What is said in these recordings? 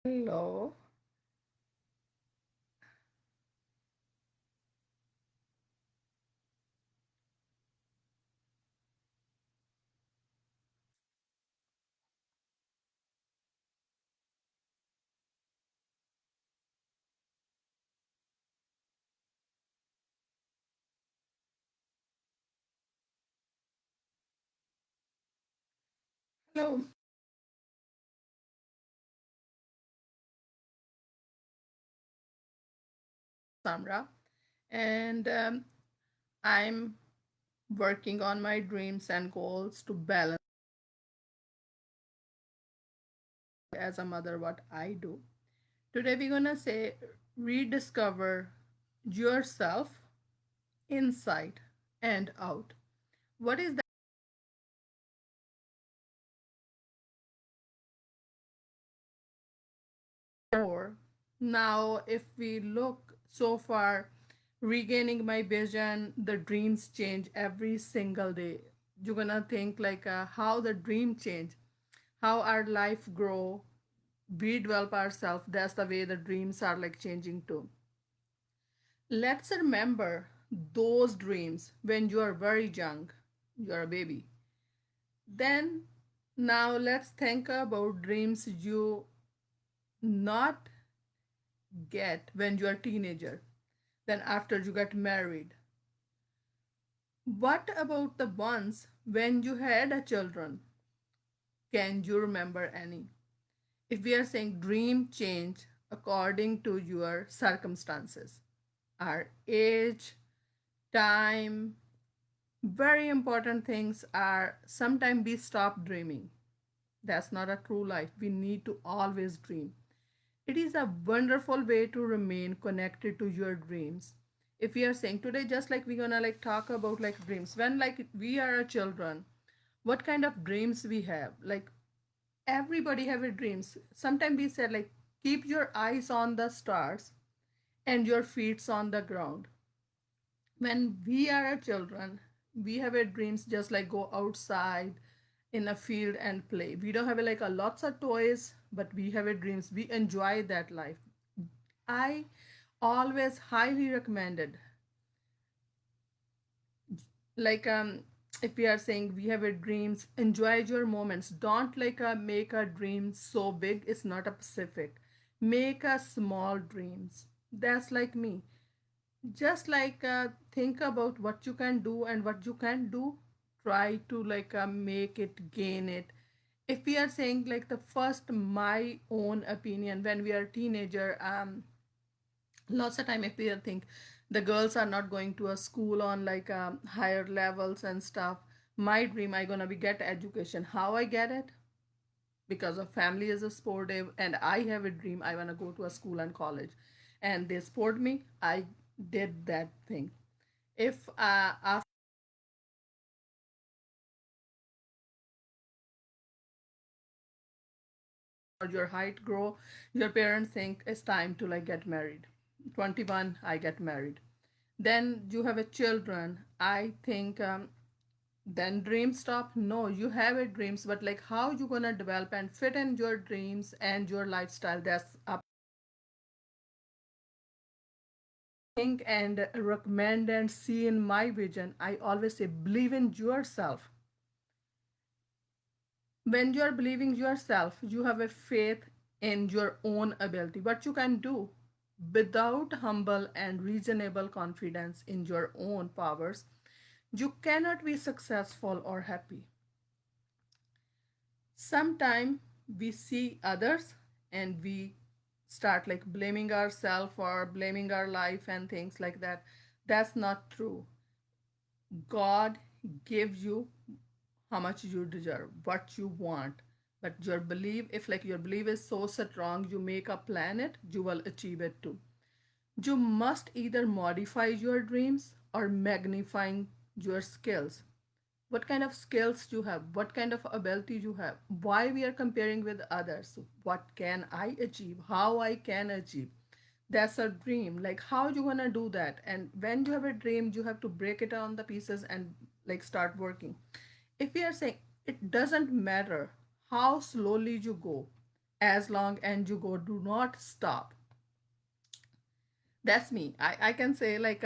Hello, hello, Samra, and I'm working on my dreams and goals to balance as a mother what I do. Today we're gonna say rediscover yourself inside and out. What is that for? Now, if we look so far, regaining my vision, the dreams change every single day. You're gonna think like how the dream change, how our life grow, we develop ourselves. That's the way the dreams are like changing too. Let's remember those dreams when you are very young, you're a baby. Then now let's think about dreams you not get when you are teenager, then after you get married. What about the ones when you had a children? Can you remember any? If we are saying dream change according to your circumstances, our age, time, very important things are sometimes we stop dreaming. That's not a true life. We need to always dream. It is a wonderful way to remain connected to your dreams. If we are saying today, just like we're gonna like talk about like dreams, when like we are a children, what kind of dreams we have? Like everybody have a dreams. Sometimes we said like keep your eyes on the stars and your feet on the ground. When we are children, we have a dreams just like go outside in a field and play. We don't have like a lots of toys, but we have a dreams. We enjoy that life. I always highly recommended like if we are saying we have a dreams, enjoy your moments. Don't like make a dream so big it's not a specific. Make a small dreams. That's like me. Just like think about what you can do and what you can't do. Try to like make it, gain it. If we are saying like the first my own opinion when we are teenager, lots of time if we think the girls are not going to a school on like higher levels and stuff. My dream I gonna be get education. How I get it? Because of family is a sportive and I have a dream I want to go to a school and college, and they support me. I did that thing. If after your height grow, your parents think it's time to like get married. 21 I get married, then you have a children. I think then dreams stop. No, you have a dreams, but like how you gonna develop and fit in your dreams and your lifestyle, that's up. Think and recommend and see in my vision, I always say believe in yourself. When you are believing yourself, you have a faith in your own ability, what you can do. Without humble and reasonable confidence in your own powers, you cannot be successful or happy. Sometimes we see others and we start like blaming ourselves or blaming our life and things like that. That's not true. God gives you how much you deserve, what you want. But your belief, if like your belief is so strong, you make a planet, you will achieve it too. You must either modify your dreams or magnifying your skills. What kind of skills you have, what kind of ability you have, why we are comparing with others, what can I achieve, how I can achieve. That's a dream. Like how you gonna do that? And when you have a dream, you have to break it on the pieces and like start working. If we are saying it doesn't matter how slowly you go, as long and you go, do not stop. That's me. I can say like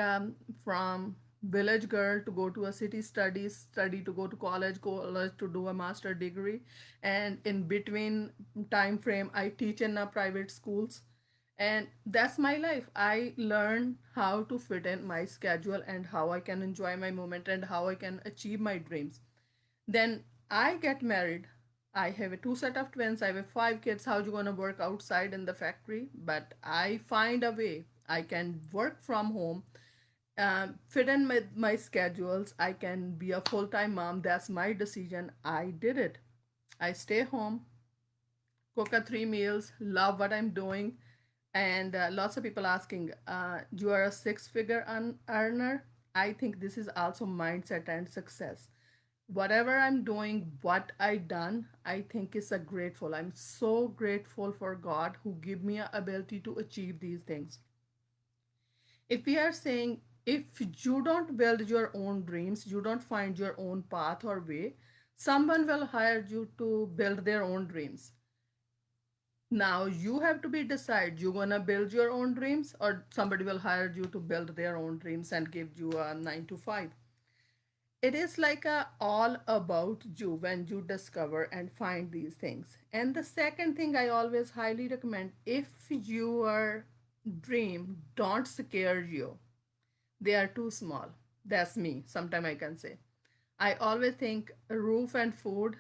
from village girl to go to a city studies, study to go to college to do a master degree, and in between time frame I teach in a private schools, and that's my life. I learn how to fit in my schedule and how I can enjoy my moment and how I can achieve my dreams. Then I get married. I have a two set of twins. I have five kids. How you gonna work outside in the factory? But I find a way. I can work from home, fit in my schedules. I can be a full time mom. That's my decision. I did it. I stay home, cook a three meals, love what I'm doing, and lots of people asking, you are a six-figure earner. I think this is also mindset and success. Whatever I'm doing, what I done, I think is a grateful. I'm so grateful for God who give me a ability to achieve these things. If we are saying, if you don't build your own dreams, you don't find your own path or way, someone will hire you to build their own dreams. Now you have to be decide, you gonna build your own dreams or somebody will hire you to build their own dreams and give you a 9 to 5. It is like a all about you when you discover and find these things. And the second thing I always highly recommend, if your dream don't scare you, they are too small. That's me. Sometime I can say. I always think roof and food,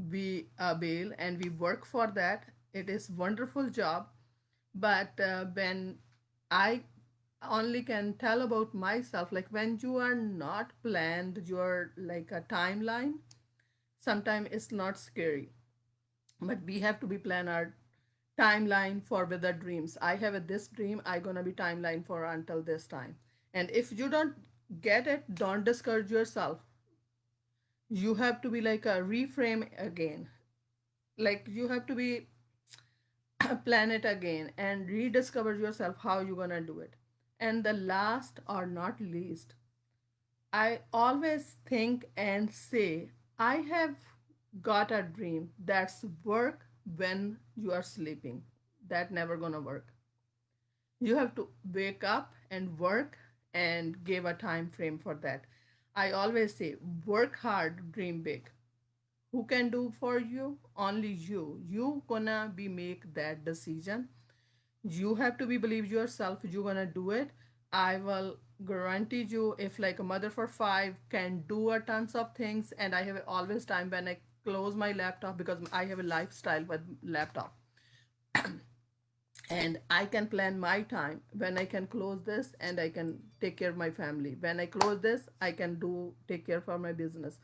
we bail and we work for that. It is wonderful job, but when I only can tell about myself, like when you are not planned your like a timeline, sometimes it's not scary, but we have to be plan our timeline for with the dreams. I have a this dream, I gonna be timeline for until this time. And if you don't get it, don't discourage yourself. You have to be like a reframe again, like you have to be plan it again and rediscover yourself how you're gonna do it. And the last or not least, I always think and say, I have got a dream that's work when you are sleeping. That never gonna work. You have to wake up and work and give a time frame for that. I always say, work hard, dream big. Who can do for you? Only you. You gonna be make that decision. You have to be believe yourself, you're gonna do it. I will guarantee you, if like a mother for five can do a tons of things, and I have always time when I close my laptop because I have a lifestyle with laptop, and I can plan my time when I can close this and I can take care of my family. When I close this, I can do take care for my business.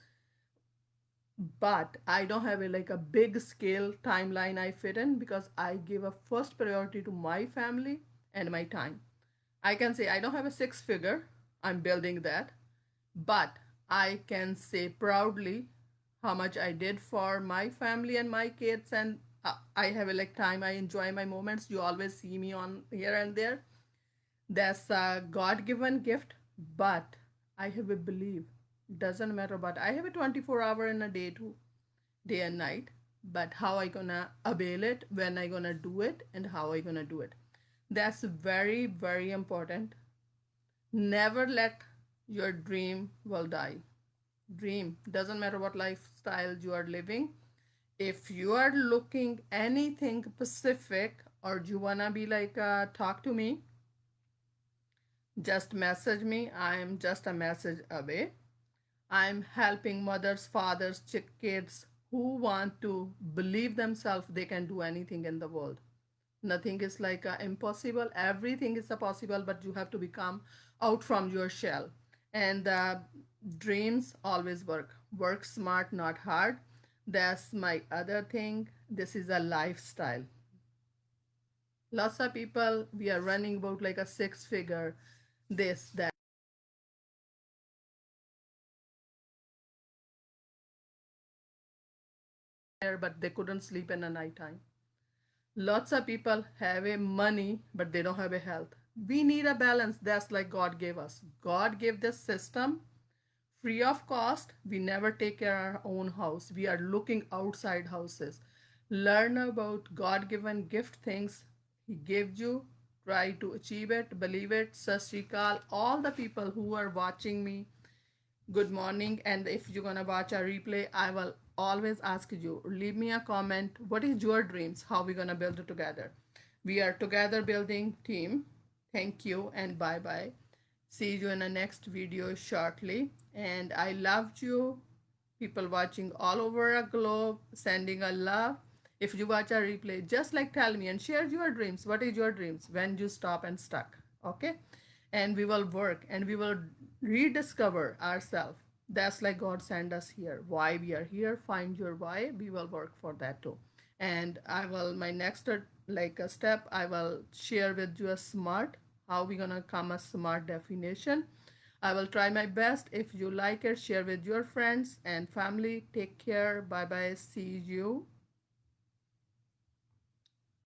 But I don't have a like a big scale timeline I fit in because I give a first priority to my family and my time. I can say I don't have a six figure, I'm building that, but I can say proudly how much I did for my family and my kids, and I have a like time, I enjoy my moments. You always see me on here and there. That's a God given gift, but I have a belief. Doesn't matter, but I have a 24-hour in a day too, day and night. But how I gonna avail it, when I gonna do it, and how I gonna do it. That's very, very important. Never let your dream will die. Dream doesn't matter what lifestyle you are living. If you are looking anything specific or you wanna be like talk to me, just message me. I am just a message away. I'm helping mothers, fathers, kids who want to believe themselves they can do anything in the world. Nothing is like impossible. Everything is a possible, but you have to become out from your shell. And dreams always work. Work smart, not hard. That's my other thing. This is a lifestyle. Lots of people, we are running about like a six figure, this, that, but they couldn't sleep in the nighttime. Lots of people have a money, but they don't have a health. We need a balance. That's like God gave us. God gave this system free of cost. We never take care of our own house. We are looking outside houses. Learn about God given gift things He gave you. Try to achieve it, believe it. Sat Sri Akal, all the people who are watching me, good morning. And if you're gonna watch a replay, I will always ask you, leave me a comment. What is your dreams? How we gonna build it together? We are together building team. Thank you and bye bye. See you in the next video shortly. And I loved you. People watching all over a globe, sending a love. If you watch a replay, just like tell me and share your dreams. What is your dreams when you stop and stuck? Okay? And we will work and we will rediscover ourselves. That's like God sent us here. Why we are here, find your why. We will work for that too. And I will, my next like a step, I will share with you a smart, how we gonna come a smart definition. I will try my best. If you like it, share with your friends and family. Take care. Bye bye. See you.